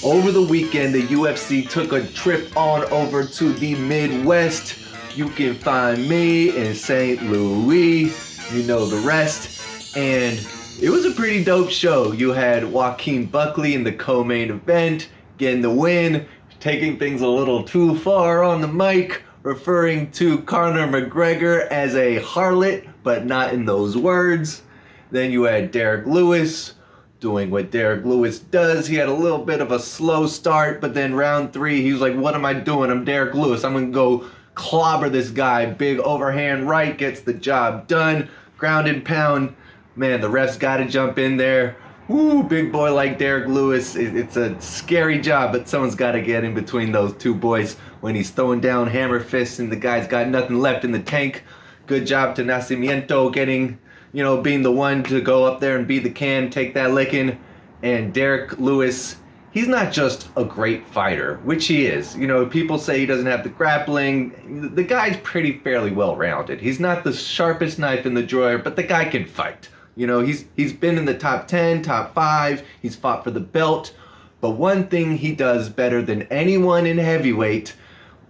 Over the weekend, the UFC took a trip on over to the Midwest. You can find me in St. Louis, you know the rest. And it was a pretty dope show. You had Joaquin Buckley in the co-main event, getting the win, taking things a little too far on the mic, referring to Conor McGregor as a harlot, but not in those words. Then you had Derek Lewis doing what Derek Lewis does. He had a little bit of a slow start, but then round 3, he was like, what am I doing? I'm Derek Lewis. I'm going to go clobber this guy. Big overhand right, gets the job done. Ground and pound. Man, the refs got to jump in there. Woo, big boy like Derek Lewis. It's a scary job, but someone's got to get in between those two boys when he's throwing down hammer fists and the guy's got nothing left in the tank. Good job to Nascimento getting, being the one to go up there and be the can, take that licking. And Derek Lewis, he's not just a great fighter, which he is. People say he doesn't have the grappling. The guy's pretty fairly well-rounded. He's not the sharpest knife in the drawer, but the guy can fight. He's been in the top 10, top 5. He's fought for the belt. But one thing he does better than anyone in heavyweight,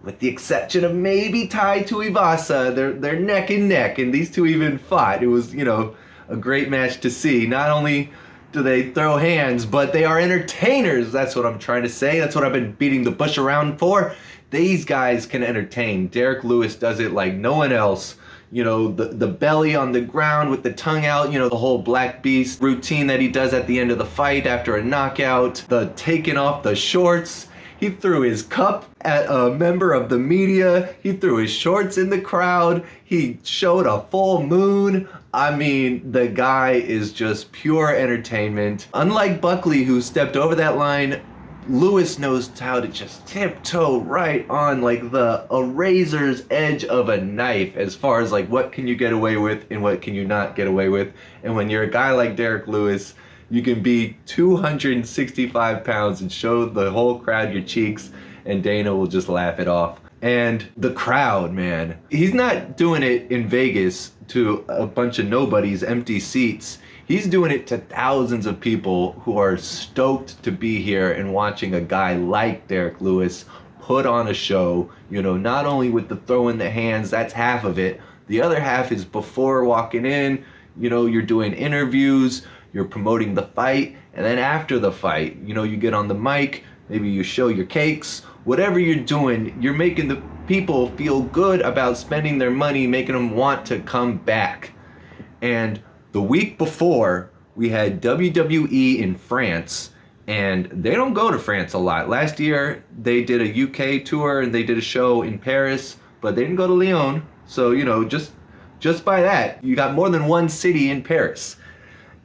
with the exception of maybe Tai Tuivasa, they're neck and neck, and these two even fought. It was, a great match to see. Not only do they throw hands, but they are entertainers. That's what I'm trying to say. That's what I've been beating the bush around for. These guys can entertain. Derek Lewis does it like no one else. The belly on the ground with the tongue out, the whole Black Beast routine that he does at the end of the fight after a knockout, the taking off the shorts. He threw his cup at a member of the media. He threw his shorts in the crowd. He showed a full moon. I mean, the guy is just pure entertainment. Unlike Buckley, who stepped over that line, Lewis knows how to just tiptoe right on like a razor's edge of a knife as far as like what can you get away with and what can you not get away with. And when you're a guy like Derek Lewis, you can be 265 pounds and show the whole crowd your cheeks, and Dana will just laugh it off. And the crowd, man, he's not doing it in Vegas to a bunch of nobodies, empty seats. He's doing it to thousands of people who are stoked to be here and watching a guy like Derek Lewis put on a show, not only with the throw in the hands, that's half of it. The other half is before walking in, you're doing interviews, you're promoting the fight, and then after the fight, you get on the mic, maybe you show your cakes, whatever you're doing, you're making the people feel good about spending their money, making them want to come back. And the week before, we had WWE in France, and they don't go to France a lot. Last year, they did a UK tour, and they did a show in Paris, but they didn't go to Lyon. So, just by that, you got more than one city in Paris.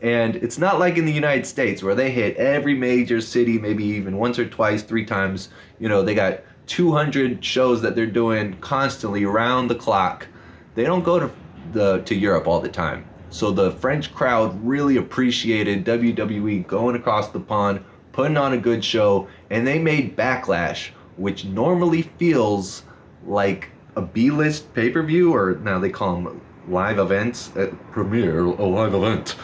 And it's not like in the United States where they hit every major city, maybe even once or twice, 3 times. They got 200 shows that they're doing constantly around the clock. They don't go to Europe all the time. So the French crowd really appreciated WWE going across the pond, putting on a good show, and they made Backlash, which normally feels like a B-list pay-per-view, or now they call them live events, premiere, a live event.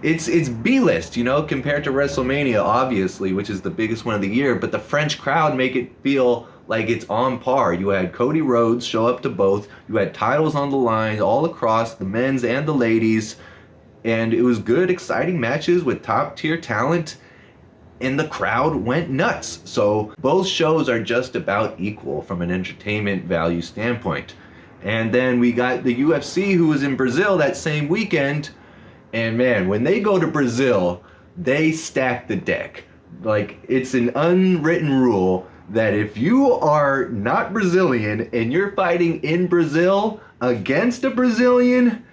It's B-list, compared to WrestleMania, obviously, which is the biggest one of the year, but the French crowd make it feel like it's on par. You had Cody Rhodes show up to both. You had titles on the line all across, the men's and the ladies. And it was good, exciting matches with top-tier talent. And the crowd went nuts. So both shows are just about equal from an entertainment value standpoint. And then we got the UFC, who was in Brazil that same weekend. And man, when they go to Brazil, they stack the deck. Like, it's an unwritten rule that if you are not Brazilian and you're fighting in Brazil against a Brazilian,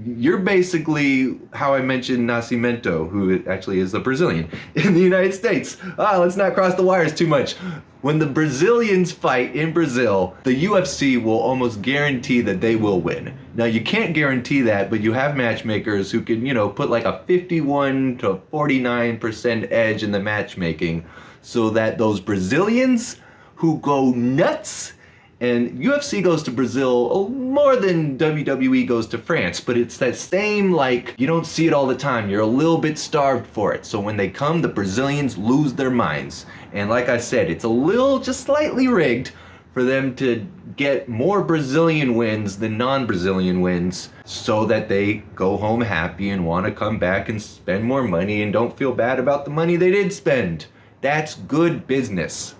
you're basically how I mentioned Nascimento, who actually is a Brazilian in the United States. Let's not cross the wires too much. When the Brazilians fight in Brazil, the UFC will almost guarantee that they will win. Now, you can't guarantee that, but you have matchmakers who can, put like a 51 to 49% edge in the matchmaking, so that those Brazilians who go nuts And UFC goes to Brazil more than WWE goes to France, but it's that same, like, you don't see it all the time. You're a little bit starved for it. So when they come, the Brazilians lose their minds. And like I said, it's a little, just slightly rigged for them to get more Brazilian wins than non-Brazilian wins so that they go home happy and want to come back and spend more money and don't feel bad about the money they did spend. That's good business.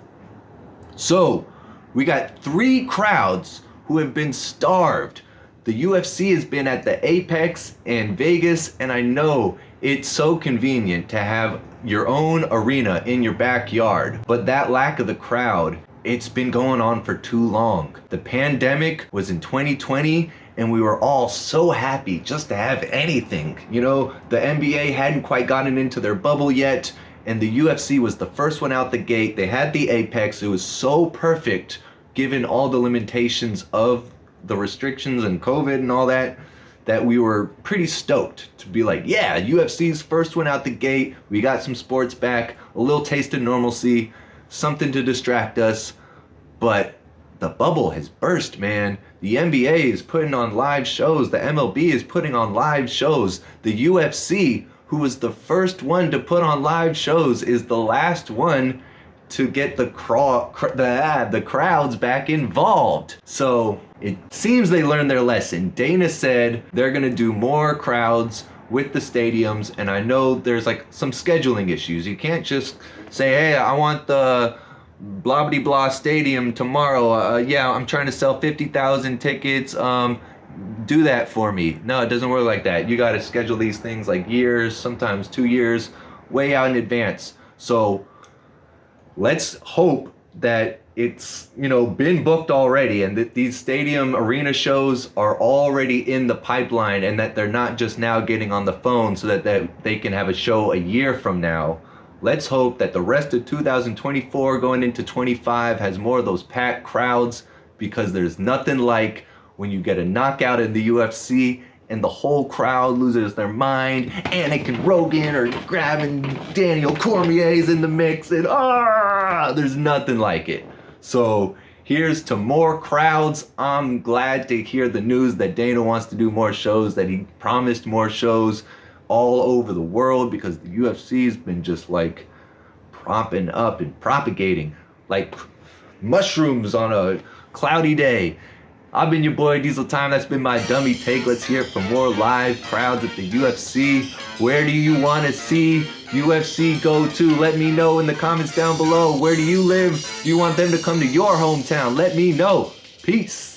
So, we got 3 crowds who have been starved. The UFC has been at the Apex in Vegas, and I know it's so convenient to have your own arena in your backyard, but that lack of the crowd, it's been going on for too long. The pandemic was in 2020, and we were all so happy just to have anything. You know, the NBA hadn't quite gotten into their bubble yet, and the UFC was the first one out the gate. They had the Apex. It was so perfect given all the limitations of the restrictions and COVID and all that, that we were pretty stoked to be like, yeah, UFC's first one out the gate. We got some sports back, a little taste of normalcy, something to distract us. But the bubble has burst, man. The NBA is putting on live shows. The MLB is putting on live shows. The UFC, who was the first one to put on live shows, is the last one to get the crowds back involved. So it seems they learned their lesson. Dana said they're gonna do more crowds with the stadiums, and I know there's like some scheduling issues. You can't just say, hey, I want the blah blah blah stadium tomorrow. Yeah, I'm trying to sell 50,000 tickets. Do that for me. No, it doesn't work like that. You gotta schedule these things like years, sometimes 2 years, way out in advance. So let's hope that it's, you know, been booked already, and that these stadium arena shows are already in the pipeline, and that they're not just now getting on the phone so that they can have a show a year from now. Let's hope that the rest of 2024 going into 25 has more of those packed crowds, because there's nothing like when you get a knockout in the UFC and the whole crowd loses their mind, Anakin Rogan or grabbing Daniel Cormier's in the mix, and there's nothing like it. So here's to more crowds. I'm glad to hear the news that Dana wants to do more shows, that he promised more shows all over the world, because the UFC's been just like propping up and propagating like mushrooms on a cloudy day. I've been your boy Diesel Time. That's been my dummy take. Let's hear it for more live crowds at the UFC. Where do you want to see UFC go to? Let me know in the comments down below. Where do you live? Do you want them to come to your hometown? Let me know. Peace.